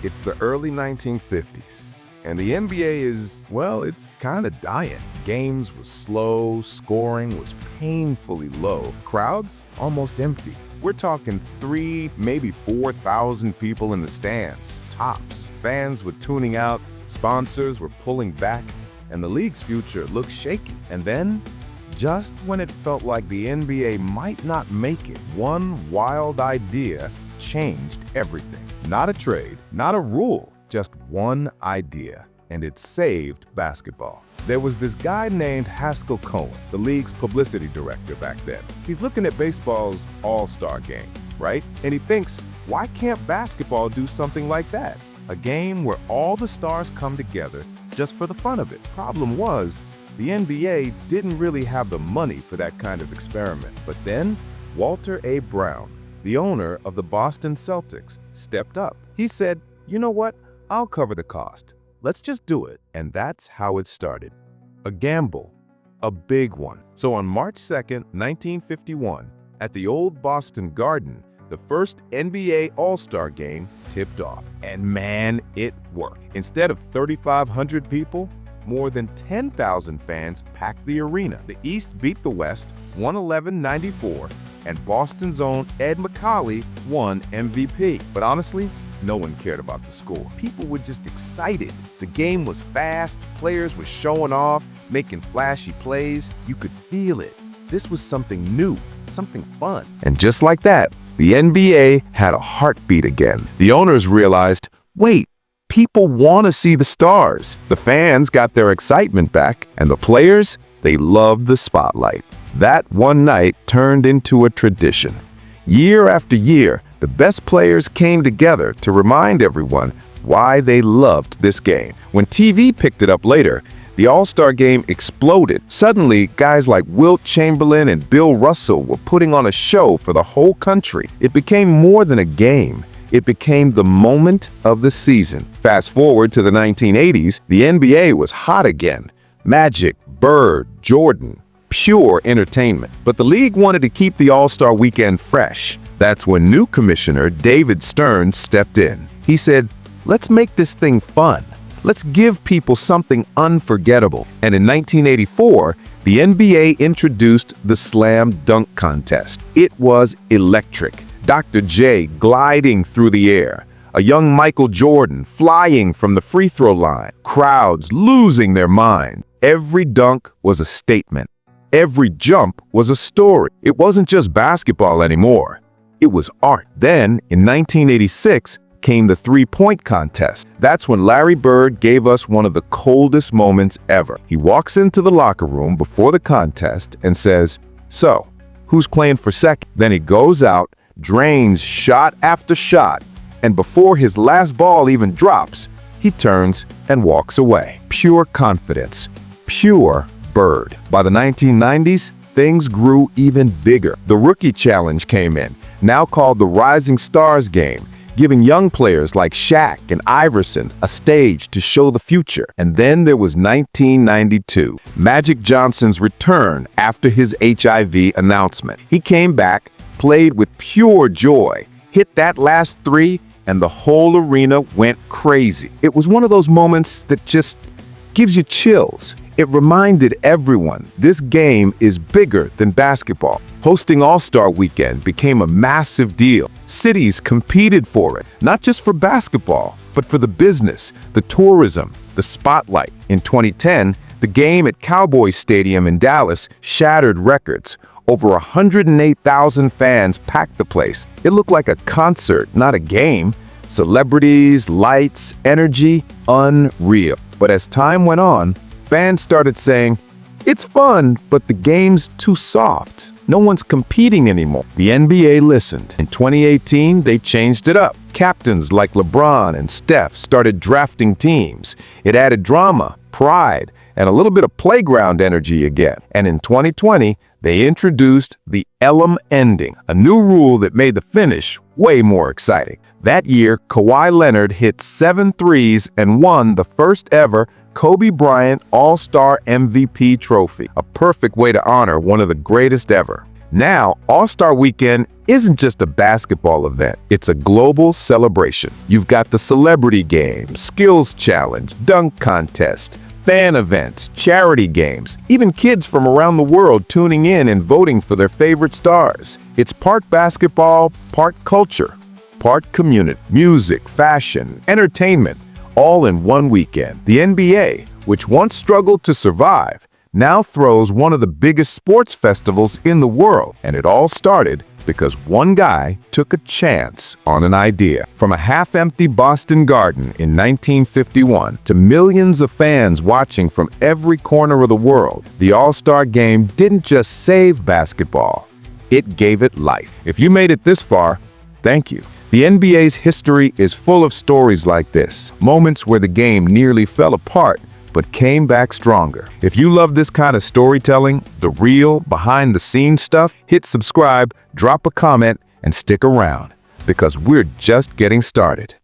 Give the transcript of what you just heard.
It's the early 1950s, and the NBA is, well, it's kind of dying. Games was slow, scoring was painfully low, crowds almost empty. We're talking 3, maybe 4,000 people in the stands, tops. Fans were tuning out, sponsors were pulling back, and the league's future looked shaky. And then, just when it felt like the NBA might not make it, one wild idea changed everything. Not a trade, not a rule, just one idea. And it saved basketball. There was this guy named Haskell Cohen, the league's publicity director back then. He's looking at baseball's all-star game, right? And he thinks, why can't basketball do something like that? A game where all the stars come together just for the fun of it. Problem was, the NBA didn't really have the money for that kind of experiment. But then, Walter A. Brown, the owner of the Boston Celtics, stepped up. He said, you know what? I'll cover the cost. Let's just do it. And that's how it started. A gamble, a big one. So on March 2nd, 1951, at the old Boston Garden, the first NBA All-Star Game tipped off. And man, it worked. Instead of 3,500 people, more than 10,000 fans packed the arena. The East beat the West 111-94, and Boston's own Ed Macauley won MVP. But honestly, no one cared about the score. People were just excited. The game was fast, players were showing off, making flashy plays. You could feel it. This was something new, something fun. And just like that, the NBA had a heartbeat again. The owners realized, wait, people want to see the stars. The fans got their excitement back, and the players, they loved the spotlight. That one night turned into a tradition. Year after year, the best players came together to remind everyone why they loved this game. When TV picked it up later, the All-Star Game exploded. Suddenly, guys like Wilt Chamberlain and Bill Russell were putting on a show for the whole country. It became more than a game. It became the moment of the season. Fast forward to the 1980s, the NBA was hot again. Magic, Bird, Jordan, pure entertainment. But the league wanted to keep the All-Star weekend fresh. That's when new commissioner David Stern stepped in. He said, let's make this thing fun. Let's give people something unforgettable. And in 1984, the NBA introduced the Slam Dunk Contest. It was electric. Dr. J gliding through the air, a young Michael Jordan flying from the free throw line, crowds losing their mind. Every dunk was a statement. Every jump was a story. It wasn't just basketball anymore. It was art. Then, in 1986, came the three-point contest. That's when Larry Bird gave us one of the coldest moments ever. He walks into the locker room before the contest and says, so, who's playing for second? Then he goes out, drains shot after shot, and before his last ball even drops, he turns and walks away. Pure confidence, pure Bird. By the 1990s, things grew even bigger. The Rookie Challenge came in, now called the Rising Stars Game, giving young players like Shaq and Iverson a stage to show the future. And then there was 1992, Magic Johnson's return after his HIV announcement. He came back, played with pure joy, hit that last three, and the whole arena went crazy. It was one of those moments that just gives you chills. It reminded everyone this game is bigger than basketball. Hosting All-Star Weekend became a massive deal. Cities competed for it, not just for basketball, but for the business, the tourism, the spotlight. In 2010, the game at Cowboys Stadium in Dallas shattered records. Over 108,000 fans packed the place. It looked like a concert, not a game. Celebrities, lights, energy, unreal. But as time went on, fans started saying, it's fun, but the game's too soft. No one's competing anymore. The NBA listened. In 2018, they changed it up. Captains like LeBron and Steph started drafting teams. It added drama, pride, and a little bit of playground energy again. And in 2020, they introduced the Elam ending, a new rule that made the finish way more exciting. That year, Kawhi Leonard hit 7 threes and won the first ever Kobe Bryant All-Star MVP trophy, a perfect way to honor one of the greatest ever. Now, All-Star Weekend isn't just a basketball event, it's a global celebration. You've got the celebrity game, skills challenge, dunk contest, fan events, charity games, even kids from around the world tuning in and voting for their favorite stars. It's part basketball, part culture, part community, music, fashion, entertainment, all in one weekend. The NBA, which once struggled to survive, now throws one of the biggest sports festivals in the world. And it all started because one guy took a chance on an idea. From a half-empty Boston Garden in 1951 to millions of fans watching from every corner of the world, the All-Star Game didn't just save basketball, it gave it life. If you made it this far, thank you. The NBA's history is full of stories like this, moments where the game nearly fell apart but came back stronger. If you love this kind of storytelling, the real, behind-the-scenes stuff, hit subscribe, drop a comment, and stick around, because we're just getting started.